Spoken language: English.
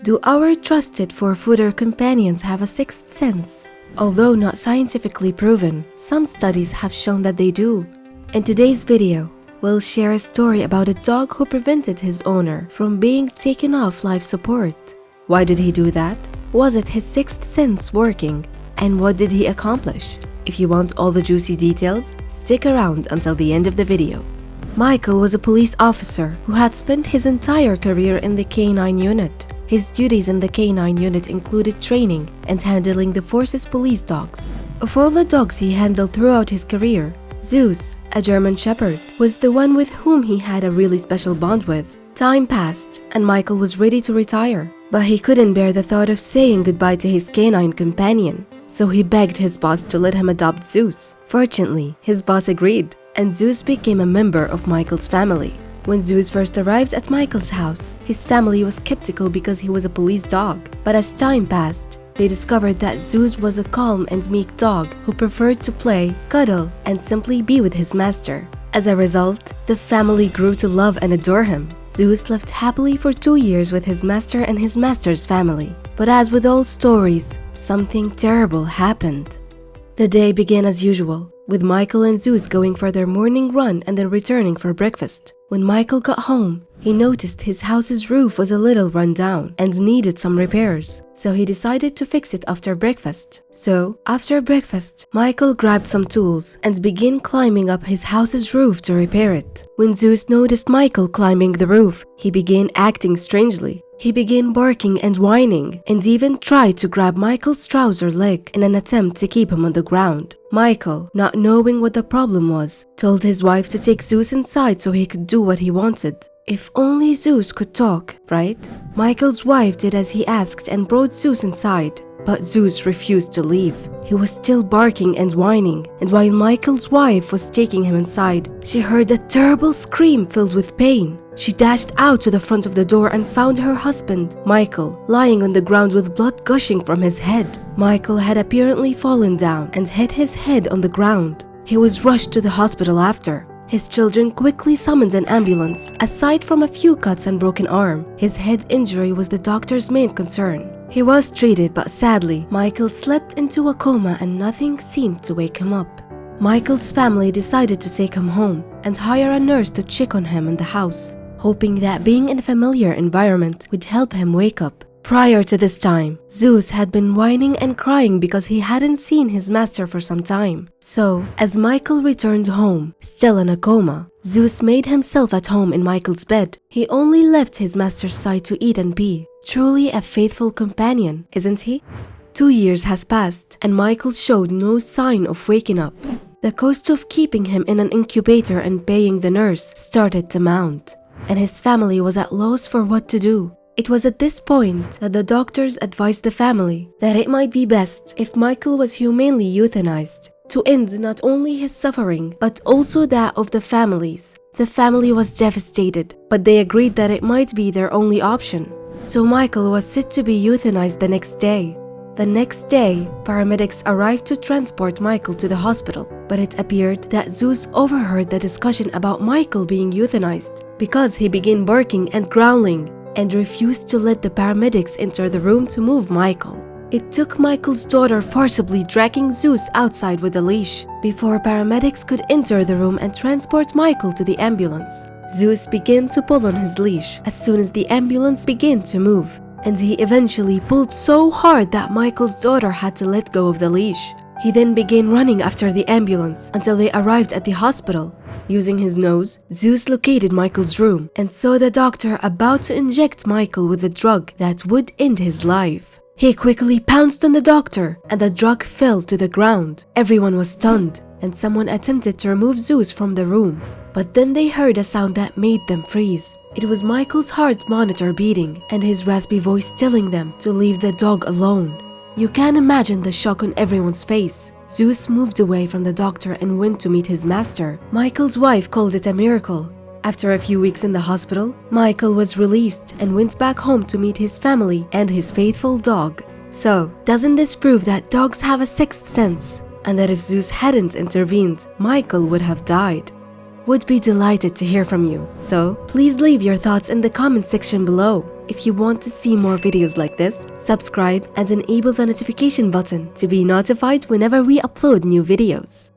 Do our trusted four-footer companions have a sixth sense? Although not scientifically proven, some studies have shown that they do. In today's video, we'll share a story about a dog who prevented his owner from being taken off life support. Why did he do that? Was it his sixth sense working? And what did he accomplish? If you want all the juicy details, stick around until the end of the video. Michael was a police officer who had spent his entire career in the K9 unit. His duties in the K9 unit included training and handling the force's police dogs. Of all the dogs he handled throughout his career, Zeus, a German Shepherd, was the one with whom he had a really special bond with. Time passed, and Michael was ready to retire, but he couldn't bear the thought of saying goodbye to his canine companion, so he begged his boss to let him adopt Zeus. Fortunately, his boss agreed, and Zeus became a member of Michael's family. When Zeus first arrived at Michael's house, his family was skeptical because he was a police dog. But as time passed, they discovered that Zeus was a calm and meek dog who preferred to play, cuddle, and simply be with his master. As a result, the family grew to love and adore him. Zeus lived happily for 2 years with his master and his master's family. But as with all stories, something terrible happened. The day began as usual, with Michael and Zeus going for their morning run and then returning for breakfast. When Michael got home, he noticed his house's roof was a little run down and needed some repairs, so he decided to fix it after breakfast. So, after breakfast, Michael grabbed some tools and began climbing up his house's roof to repair it. When Zeus noticed Michael climbing the roof, he began acting strangely. He began barking and whining, and even tried to grab Michael's trouser leg in an attempt to keep him on the ground. Michael, not knowing what the problem was, told his wife to take Zeus inside so he could do what he wanted. If only Zeus could talk, right? Michael's wife did as he asked and brought Zeus inside. But Zeus refused to leave. He was still barking and whining, and while Michael's wife was taking him inside, she heard a terrible scream filled with pain. She dashed out to the front of the door and found her husband, Michael, lying on the ground with blood gushing from his head. Michael had apparently fallen down and hit his head on the ground. He was rushed to the hospital after. His children quickly summoned an ambulance. Aside from a few cuts and broken arm, his head injury was the doctor's main concern. He was treated, but sadly, Michael slept into a coma and nothing seemed to wake him up. Michael's family decided to take him home and hire a nurse to check on him in the house, hoping that being in a familiar environment would help him wake up. Prior to this time, Zeus had been whining and crying because he hadn't seen his master for some time. So, as Michael returned home, still in a coma, Zeus made himself at home in Michael's bed. He only left his master's side to eat and pee. Truly a faithful companion, isn't he? 2 years has passed, and Michael showed no sign of waking up. The cost of keeping him in an incubator and paying the nurse started to mount, and his family was at loss for what to do. It was at this point that the doctors advised the family that it might be best if Michael was humanely euthanized to end not only his suffering but also that of the families. The family was devastated, but they agreed that it might be their only option. So Michael was set to be euthanized the next day. The next day, paramedics arrived to transport Michael to the hospital, but it appeared that Zeus overheard the discussion about Michael being euthanized because he began barking and growling and refused to let the paramedics enter the room to move Michael. It took Michael's daughter forcibly dragging Zeus outside with a leash before paramedics could enter the room and transport Michael to the ambulance. Zeus began to pull on his leash as soon as the ambulance began to move, and he eventually pulled so hard that Michael's daughter had to let go of the leash. He then began running after the ambulance until they arrived at the hospital. Using his nose, Zeus located Michael's room and saw the doctor about to inject Michael with a drug that would end his life. He quickly pounced on the doctor and the drug fell to the ground. Everyone was stunned and someone attempted to remove Zeus from the room. But then they heard a sound that made them freeze. It was Michael's heart monitor beating and his raspy voice telling them to leave the dog alone. You can imagine the shock on everyone's face. Zeus moved away from the doctor and went to meet his master. Michael's wife called it a miracle. After a few weeks in the hospital, Michael was released and went back home to meet his family and his faithful dog. So, doesn't this prove that dogs have a sixth sense, and that if Zeus hadn't intervened, Michael would have died? Would be delighted to hear from you, so please leave your thoughts in the comment section below. If you want to see more videos like this, subscribe and enable the notification button to be notified whenever we upload new videos.